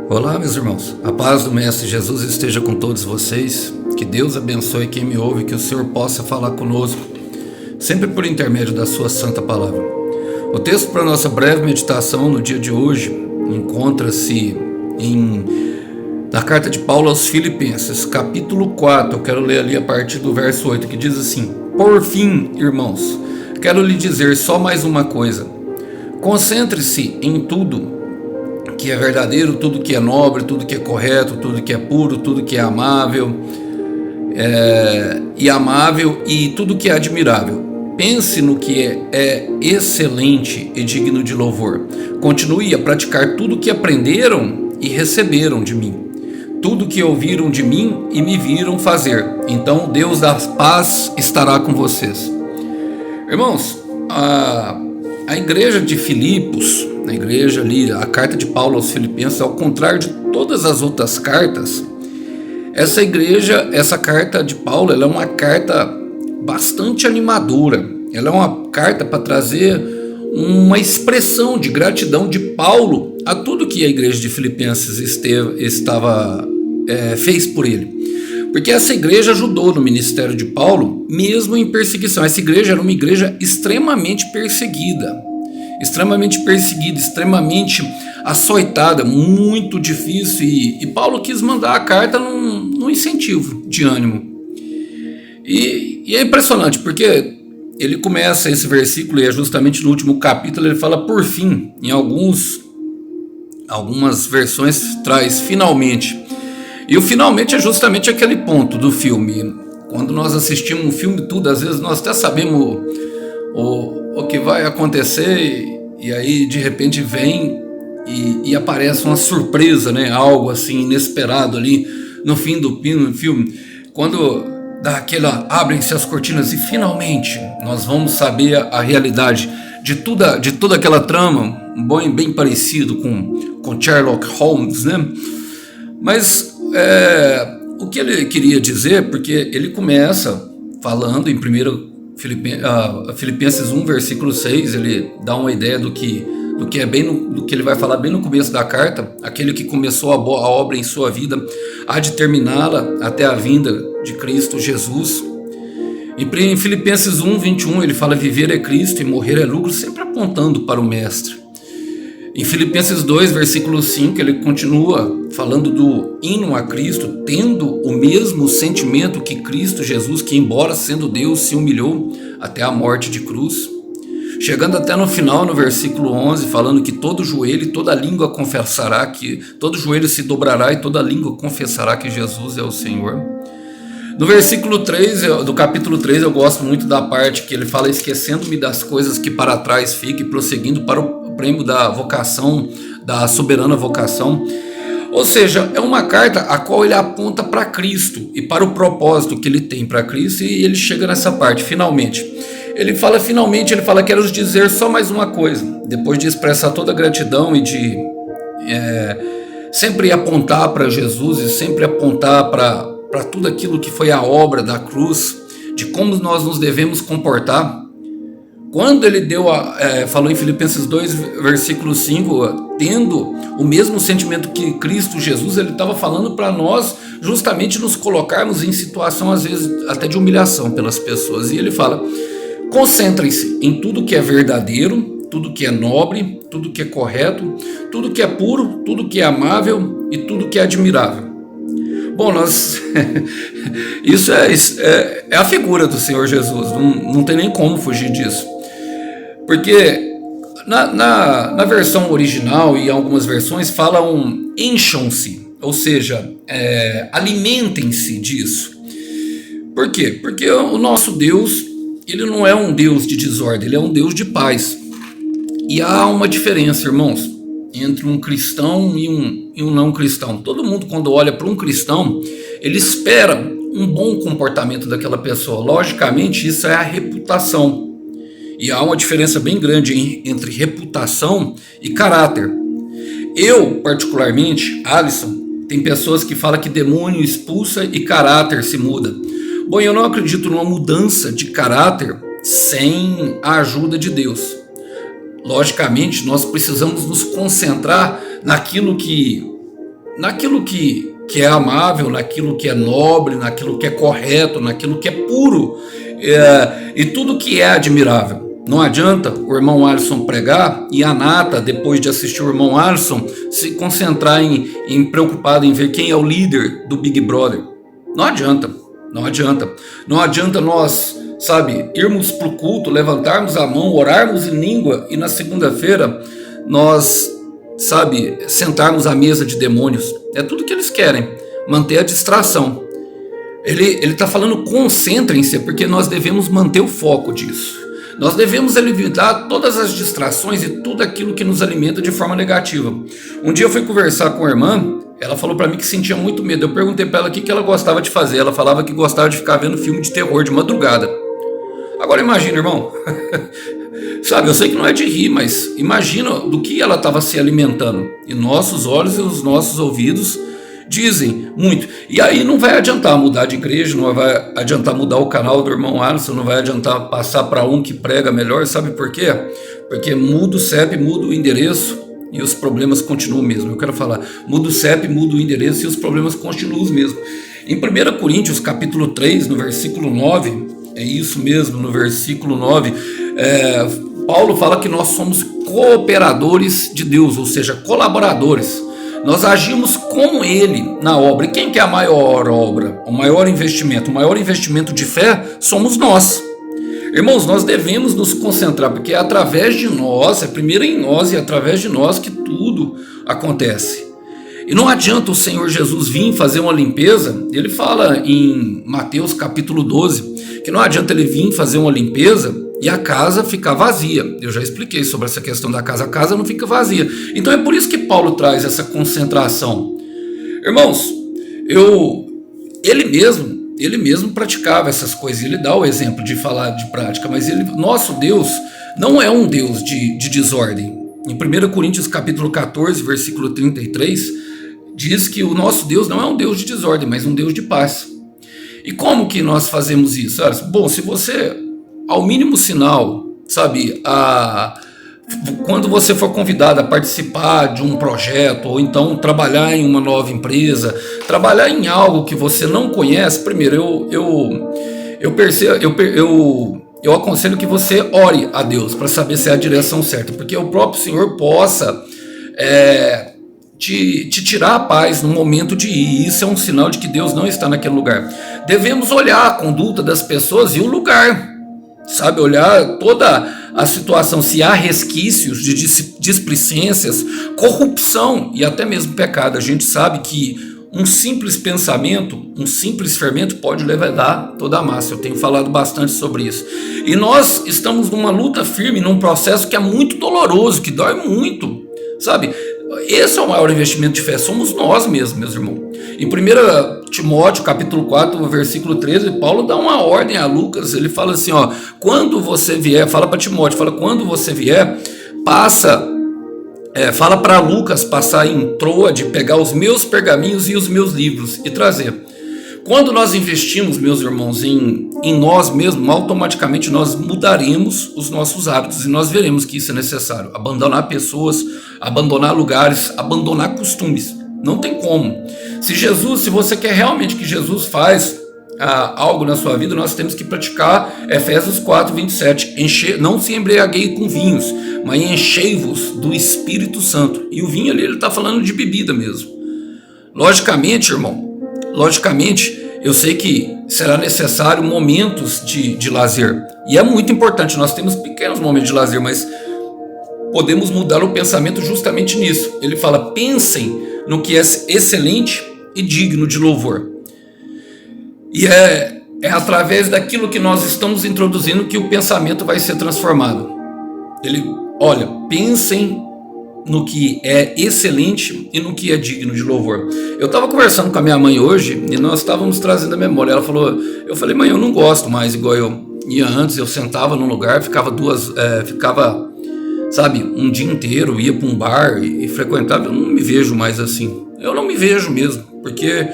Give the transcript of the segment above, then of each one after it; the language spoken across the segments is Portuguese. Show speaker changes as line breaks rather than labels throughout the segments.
Olá, meus irmãos. A paz do Mestre Jesus esteja com todos vocês. Que Deus abençoe quem me ouve, que o Senhor possa falar conosco, sempre por intermédio da sua santa palavra. O texto para nossa breve meditação no dia de hoje encontra-se na carta de Paulo aos Filipenses, capítulo 4. Eu quero ler ali a partir do verso 8, que diz assim: Por fim, irmãos, quero lhe dizer só mais uma coisa. Concentre-se em tudo que é verdadeiro, tudo que é nobre, tudo que é correto, tudo que é puro, tudo que é amável e tudo que é admirável. Pense no que é excelente e digno de louvor. Continue a praticar tudo que aprenderam e receberam de mim, tudo que ouviram de mim e me viram fazer. Então Deus da paz estará com vocês. Irmãos, a igreja de Filipos, a igreja ali, a carta de Paulo aos Filipenses, ao contrário de todas as outras cartas, essa carta de Paulo, ela é uma carta bastante animadora. Ela é uma carta para trazer uma expressão de gratidão de Paulo a tudo que a igreja de Filipenses fez por ele. Porque essa igreja ajudou no ministério de Paulo, mesmo em perseguição. Essa igreja era uma igreja extremamente perseguida, extremamente açoitada, muito difícil. E Paulo quis mandar a carta num incentivo de ânimo. E é impressionante, porque ele começa esse versículo, e é justamente no último capítulo, ele fala por fim. Em algumas versões traz finalmente. E o finalmente é justamente aquele ponto do filme. Quando nós assistimos um filme, às vezes nós até sabemos o que vai acontecer, e aí de repente vem e aparece uma surpresa, né? Algo assim inesperado ali no fim do filme. Quando abrem-se as cortinas e finalmente nós vamos saber a realidade de toda aquela trama, bem parecido com Sherlock Holmes, né? Mas o que ele queria dizer, porque ele começa falando em 1 Filipenses 1, versículo 6, ele dá uma ideia do que ele vai falar bem no começo da carta. Aquele que começou a obra em sua vida há de terminá-la até a vinda de Cristo Jesus. Em Filipenses 1, 21, ele fala: viver é Cristo e morrer é lucro, sempre apontando para o Mestre. Em Filipenses 2, versículo 5, ele continua falando do hino a Cristo, tendo o mesmo sentimento que Cristo Jesus, que embora sendo Deus, se humilhou até a morte de cruz. Chegando até no final, no versículo 11, falando que todo joelho e toda língua confessará, que todo joelho se dobrará e toda língua confessará que Jesus é o Senhor. No versículo 3, do capítulo 3, eu gosto muito da parte que ele fala: esquecendo-me das coisas que para trás fiquem, prosseguindo para o prêmio da vocação, da soberana vocação. Ou seja, é uma carta a qual ele aponta para Cristo e para o propósito que ele tem para Cristo, e ele chega nessa parte, finalmente. Ele fala: quero dizer só mais uma coisa. Depois de expressar toda a gratidão e de sempre apontar para Jesus e sempre apontar para tudo aquilo que foi a obra da cruz, de como nós nos devemos comportar. Quando ele falou em Filipenses 2, versículo 5, tendo o mesmo sentimento que Cristo Jesus, ele estava falando para nós justamente nos colocarmos em situação, às vezes, até de humilhação pelas pessoas. E ele fala: concentrem-se em tudo que é verdadeiro, tudo que é nobre, tudo que é correto, tudo que é puro, tudo que é amável e tudo que é admirável. Bom, isso é a figura do Senhor Jesus, não tem nem como fugir disso. Porque na versão original e algumas versões falam encham-se, ou seja, alimentem-se disso. Por quê? Porque o nosso Deus, ele não é um Deus de desordem, ele é um Deus de paz. E há uma diferença, irmãos, entre um cristão e um não cristão. Todo mundo, quando olha para um cristão, ele espera um bom comportamento daquela pessoa. Logicamente, isso é a reputação. E há uma diferença bem grande entre reputação e caráter. Eu, particularmente, Alisson, tem pessoas que falam que demônio expulsa e caráter se muda. Bom, eu não acredito numa mudança de caráter sem a ajuda de Deus. Logicamente, nós precisamos nos concentrar naquilo que naquilo que é amável, naquilo que é nobre, naquilo que é correto, naquilo que é puro, e tudo que é admirável. Não adianta o irmão Alisson pregar e a Nata, depois de assistir o irmão Alisson, se concentrar em preocupado em ver quem é o líder do Big Brother. Não adianta, não adianta. Não adianta nós, sabe, irmos para o culto, levantarmos a mão, orarmos em língua e na segunda-feira nós, sabe, sentarmos à mesa de demônios. É tudo que eles querem, manter a distração. Ele está falando concentrem-se, porque nós devemos manter o foco disso. Nós devemos eliminar todas as distrações e tudo aquilo que nos alimenta de forma negativa. Um dia eu fui conversar com a irmã, ela falou para mim que sentia muito medo. Eu perguntei para ela o que ela gostava de fazer. Ela falava que gostava de ficar vendo filme de terror de madrugada. Agora imagina, irmão, sabe, eu sei que não é de rir, mas imagina do que ela estava se alimentando. E nossos olhos e os nossos ouvidos dizem muito. E aí não vai adiantar mudar de igreja, não vai adiantar mudar o canal do irmão Alisson, não vai adiantar passar para um que prega melhor. Sabe por quê? Porque muda o CEP, muda o endereço e os problemas continuam mesmo. Eu quero falar, muda o CEP, muda o endereço e os problemas continuam os mesmos. Em 1 Coríntios capítulo 3, no versículo 9, é isso mesmo, no versículo 9, Paulo fala que nós somos cooperadores de Deus, ou seja, colaboradores. Nós agimos com ele na obra. E quem que é a maior obra? O maior investimento de fé somos nós. Irmãos, nós devemos nos concentrar, porque é através de nós, é primeiro em nós e é através de nós que tudo acontece. E não adianta o Senhor Jesus vir fazer uma limpeza. Ele fala em Mateus capítulo 12, que não adianta ele vir fazer uma limpeza e a casa ficar vazia. Eu já expliquei sobre essa questão da casa. A casa não fica vazia. Então é por isso que Paulo traz essa concentração. Irmãos, ele mesmo praticava essas coisas. Ele dá o exemplo de falar de prática, mas nosso Deus não é um Deus de desordem. Em 1 Coríntios capítulo 14, versículo 33, diz que o nosso Deus não é um Deus de desordem, mas um Deus de paz. E como que nós fazemos isso? Bom, se você, ao mínimo sinal, sabe, quando você for convidado a participar de um projeto, ou então trabalhar em uma nova empresa, trabalhar em algo que você não conhece, primeiro eu aconselho que você ore a Deus para saber se é a direção certa, porque o próprio Senhor possa te tirar a paz no momento de ir. E isso é um sinal de que Deus não está naquele lugar. Devemos olhar a conduta das pessoas e o lugar, sabe, olhar toda a situação, se há resquícios de displicências, corrupção e até mesmo pecado. A gente sabe que um simples pensamento, um simples fermento pode levedar toda a massa. Eu tenho falado bastante sobre isso. E nós estamos numa luta firme, num processo que é muito doloroso, que dói muito, sabe? Esse é o maior investimento de fé, somos nós mesmos, meus irmãos. Em 1 Timóteo, capítulo 4, versículo 13, Paulo dá uma ordem a Lucas. Ele fala assim, quando você vier, fala para Timóteo, quando você vier, fala para Lucas passar em Troade, pegar os meus pergaminhos e os meus livros e trazer. Quando nós investimos, meus irmãos, em nós mesmos, automaticamente nós mudaremos os nossos hábitos e nós veremos que isso é necessário. Abandonar pessoas, abandonar lugares, abandonar costumes. Não tem como. Se você quer realmente que Jesus faz algo na sua vida, nós temos que praticar Efésios 4, 27. Não se embriagueie com vinhos, mas enchei-vos do Espírito Santo. E o vinho ali, ele está falando de bebida mesmo. Logicamente, irmão, eu sei que será necessário momentos de lazer. E é muito importante, nós temos pequenos momentos de lazer, mas podemos mudar o pensamento justamente nisso. Ele fala, pensem no que é excelente e digno de louvor. E é através daquilo que nós estamos introduzindo que o pensamento vai ser transformado. Pensem no que é excelente e no que é digno de louvor. Eu estava conversando com a minha mãe hoje e nós estávamos trazendo a memória. Eu falei, mãe, eu não gosto mais igual eu ia antes. Eu sentava num lugar, ficava sabe, um dia inteiro, ia para um bar e frequentava. Eu não me vejo mais assim. Eu não me vejo mesmo, porque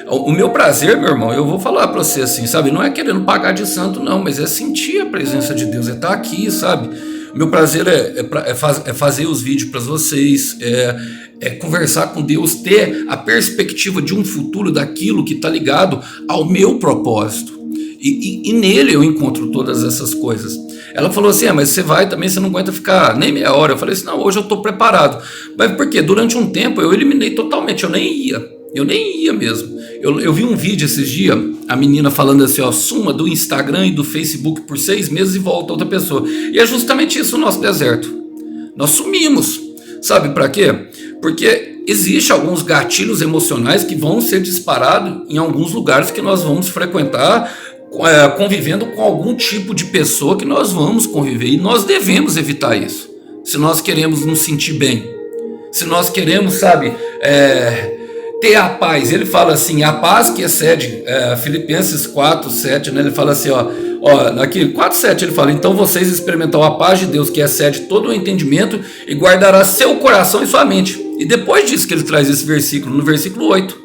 o meu prazer, meu irmão, eu vou falar para você assim, sabe, não é querendo pagar de santo não, mas é sentir a presença de Deus, é estar aqui, sabe. Meu prazer é fazer os vídeos para vocês, é conversar com Deus, ter a perspectiva de um futuro daquilo que está ligado ao meu propósito. E nele eu encontro todas essas coisas. Ela falou assim, mas você vai também, você não aguenta ficar nem meia hora. Eu falei assim, não, hoje eu estou preparado. Mas por quê? Durante um tempo eu eliminei totalmente, eu nem ia mesmo. Eu vi um vídeo esses dias, a menina falando assim, suma do Instagram e do Facebook por 6 meses e volta outra pessoa. E é justamente isso o nosso deserto. Nós sumimos. Sabe para quê? Porque existe alguns gatilhos emocionais que vão ser disparados em alguns lugares que nós vamos frequentar, convivendo com algum tipo de pessoa que nós vamos conviver. E nós devemos evitar isso. Se nós queremos nos sentir bem. Se nós queremos, sabe, ter a paz. Ele fala assim, a paz que excede, Filipenses 4:7, né? Ele fala assim, aqui 4:7 ele fala, então vocês experimentarão a paz de Deus que excede todo o entendimento e guardará seu coração e sua mente. E depois disso que ele traz esse versículo, no versículo 8,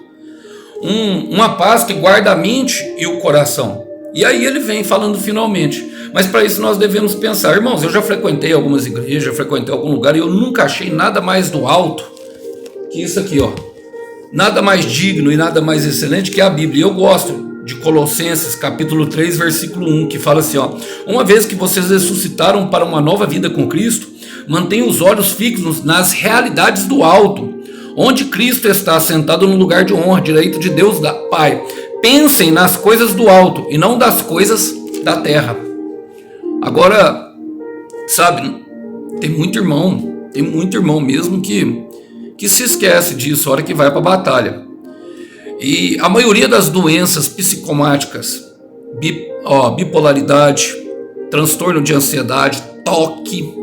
uma paz que guarda a mente e o coração. E aí ele vem falando finalmente, mas para isso nós devemos pensar, irmãos, eu já frequentei algumas igrejas, já frequentei algum lugar e eu nunca achei nada mais do alto que isso aqui, nada mais digno e nada mais excelente que a Bíblia. E eu gosto de Colossenses capítulo 3, versículo 1, que fala assim, uma vez que vocês ressuscitaram para uma nova vida com Cristo, mantenham os olhos fixos nas realidades do alto, onde Cristo está sentado no lugar de honra, direito de Deus Pai. Pensem nas coisas do alto e não das coisas da terra. Agora, sabe, tem muito irmão mesmo que se esquece disso a hora que vai para a batalha. E a maioria das doenças psicomáticas, bipolaridade, transtorno de ansiedade, toque,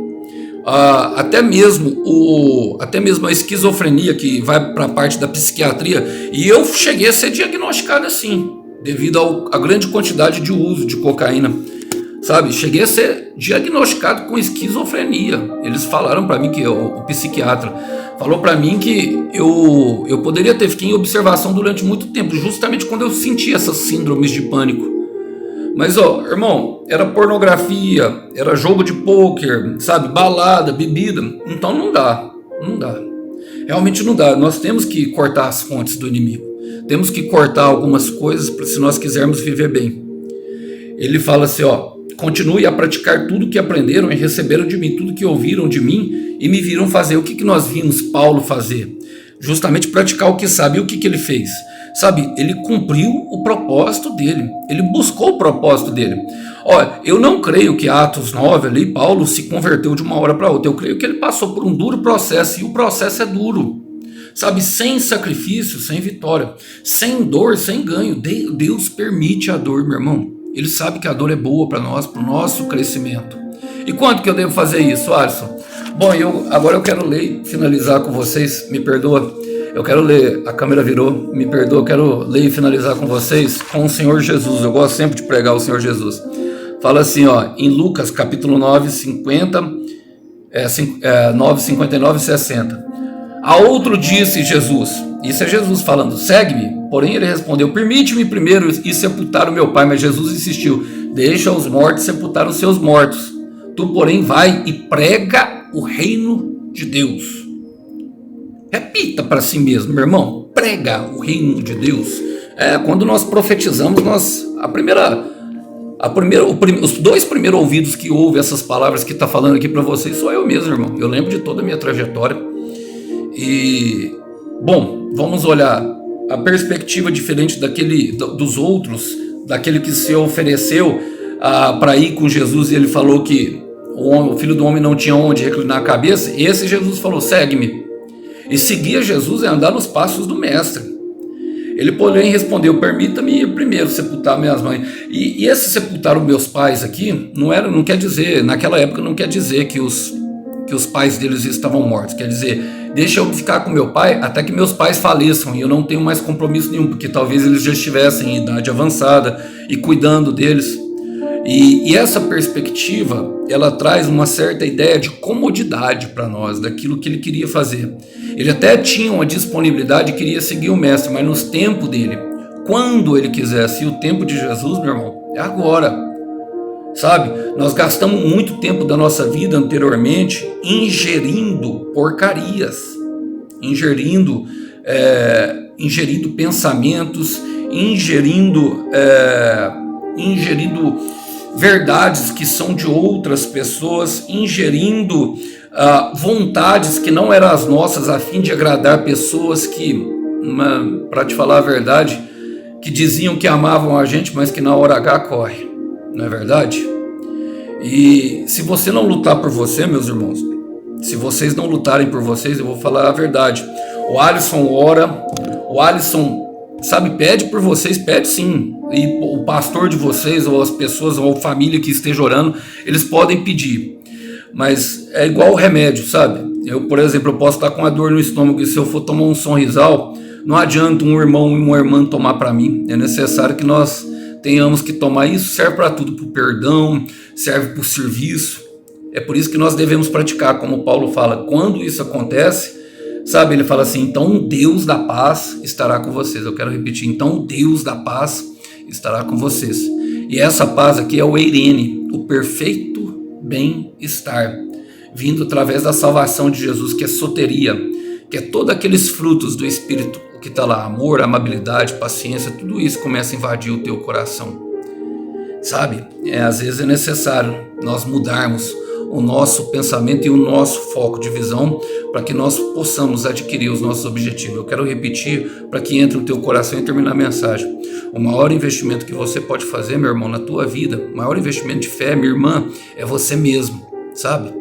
até mesmo a esquizofrenia, que vai para a parte da psiquiatria, e eu cheguei a ser diagnosticado assim, devido à grande quantidade de uso de cocaína, sabe? Cheguei a ser diagnosticado com esquizofrenia. Eles falaram para mim, que o psiquiatra falou para mim que eu poderia ter ficado em observação durante muito tempo, justamente quando eu senti essas síndromes de pânico. Mas, irmão, era pornografia, era jogo de pôquer, sabe, balada, bebida. Então não dá. Realmente não dá. Nós temos que cortar as fontes do inimigo. Temos que cortar algumas coisas se nós quisermos viver bem. Ele fala assim, continue a praticar tudo que aprenderam e receberam de mim, tudo que ouviram de mim e me viram fazer. O que nós vimos Paulo fazer? Justamente praticar o que sabe. E o que ele fez? Sabe, ele cumpriu o propósito dele, ele buscou o propósito dele. Eu não creio que Atos 9 ali, Paulo se converteu de uma hora para outra. Eu creio que ele passou por um duro processo, e o processo é duro. Sabe, sem sacrifício, sem vitória, sem dor, sem ganho. Deus permite a dor, meu irmão. Ele sabe que a dor é boa para nós, para o nosso crescimento. E quanto que eu devo fazer isso, Alisson? Bom, agora eu quero ler e finalizar com vocês, me perdoa. Eu quero ler, a câmera virou, me perdoa, eu quero ler e finalizar com vocês com o Senhor Jesus. Eu gosto sempre de pregar o Senhor Jesus. Fala assim, em Lucas capítulo 9, 59 e 60. A outro disse Jesus, isso é Jesus falando, segue-me. Porém ele respondeu, permite-me primeiro ir sepultar o meu pai. Mas Jesus insistiu, deixa os mortos sepultar os seus mortos. Tu, porém, vai e prega o reino de Deus. Repita para si mesmo, meu irmão, prega o reino de Deus. Quando nós profetizamos, os 2 primeiros ouvidos que ouvem essas palavras que está falando aqui para vocês sou eu mesmo, irmão. Eu lembro de toda a minha trajetória. E, bom, vamos olhar a perspectiva diferente dos outros, daquele que se ofereceu para ir com Jesus, e ele falou que o filho do homem não tinha onde reclinar a cabeça. E esse Jesus falou, segue-me. E seguir Jesus é andar nos passos do mestre. Ele, porém, respondeu, permita-me ir primeiro sepultar minhas mães. E esse sepultar os meus pais aqui, não quer dizer, naquela época não quer dizer que os pais deles estavam mortos. Quer dizer, deixa eu ficar com meu pai até que meus pais faleçam e eu não tenho mais compromisso nenhum, porque talvez eles já estivessem em idade avançada e cuidando deles. E essa perspectiva, ela traz uma certa ideia de comodidade para nós, daquilo que ele queria fazer. Ele até tinha uma disponibilidade e queria seguir o mestre, mas nos tempos dele, quando ele quisesse. E o tempo de Jesus, meu irmão, é agora. sabe? Nós gastamos muito tempo da nossa vida anteriormente ingerindo porcarias, ingerindo pensamentos, ingerindo verdades que são de outras pessoas, ingerindo vontades que não eram as nossas, a fim de agradar pessoas que, para te falar a verdade, que diziam que amavam a gente, mas que na hora H corre, não é verdade? E se você não lutar por você, meus irmãos, se vocês não lutarem por vocês, eu vou falar a verdade. O Alisson ora, o Alisson, sabe, pede por vocês, pede sim. E o pastor de vocês, ou as pessoas, ou a família que esteja orando, eles podem pedir. Mas é igual o remédio, sabe? Eu, por exemplo, eu posso estar com uma dor no estômago e se eu for tomar um Sonrisal, não adianta um irmão e uma irmã tomar para mim. É necessário que nós tenhamos que tomar isso. Serve para tudo, para o perdão, serve para o serviço. É por isso que nós devemos praticar, como Paulo fala. Quando isso acontece, sabe, ele fala assim, então o Deus da paz estará com vocês. Eu quero repetir, então o Deus da paz estará com vocês. E essa paz aqui é o eirene, o perfeito bem-estar, vindo através da salvação de Jesus, que é soteria, que é todos aqueles frutos do Espírito que está lá, amor, amabilidade, paciência, tudo isso começa a invadir o teu coração. Sabe, às vezes é necessário nós mudarmos o nosso pensamento e o nosso foco de visão para que nós possamos adquirir os nossos objetivos. Eu quero repetir para que entre no teu coração e terminar a mensagem. O maior investimento que você pode fazer, meu irmão, na tua vida, o maior investimento de fé, minha irmã, é você mesmo, sabe?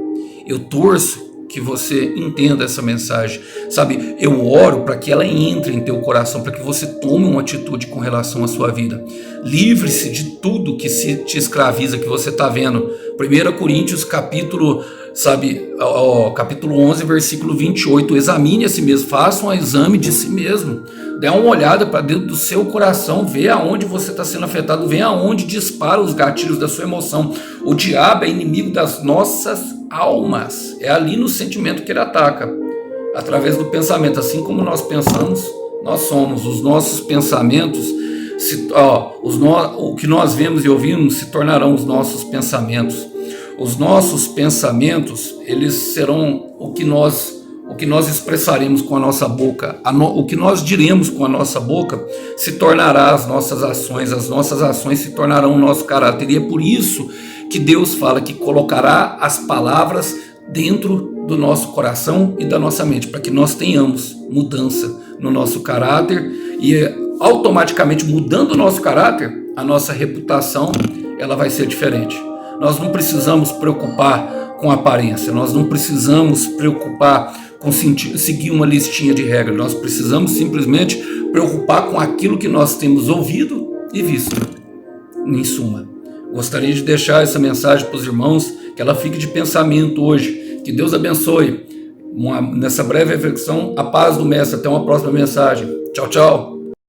Eu torço que você entenda essa mensagem, sabe? Eu oro para que ela entre em teu coração, para que você tome uma atitude com relação à sua vida. Livre-se de tudo que te escraviza, que você está vendo. 1 Coríntios, capítulo 11, versículo 28. Examine a si mesmo, faça um exame de si mesmo. Dê uma olhada para dentro do seu coração, vê aonde você está sendo afetado, vê aonde dispara os gatilhos da sua emoção. O diabo é inimigo das nossas almas. É ali no sentimento que ele ataca, através do pensamento. Assim como nós pensamos, nós somos. Os nossos pensamentos, o que nós vemos e ouvimos se tornarão os nossos pensamentos. Os nossos pensamentos, eles serão o que nós expressaremos com a nossa boca. O que nós diremos com a nossa boca se tornará as nossas ações se tornarão o nosso caráter. E é por isso que Deus fala que colocará as palavras dentro do nosso coração e da nossa mente, para que nós tenhamos mudança no nosso caráter e automaticamente mudando o nosso caráter, a nossa reputação ela vai ser diferente. Nós não precisamos preocupar com aparência, nós não precisamos preocupar com seguir uma listinha de regras, nós precisamos simplesmente preocupar com aquilo que nós temos ouvido e visto. Em suma, gostaria de deixar essa mensagem para os irmãos, que ela fique de pensamento hoje. Que Deus abençoe. Nessa breve reflexão, a paz do Mestre. Até uma próxima mensagem. Tchau, tchau.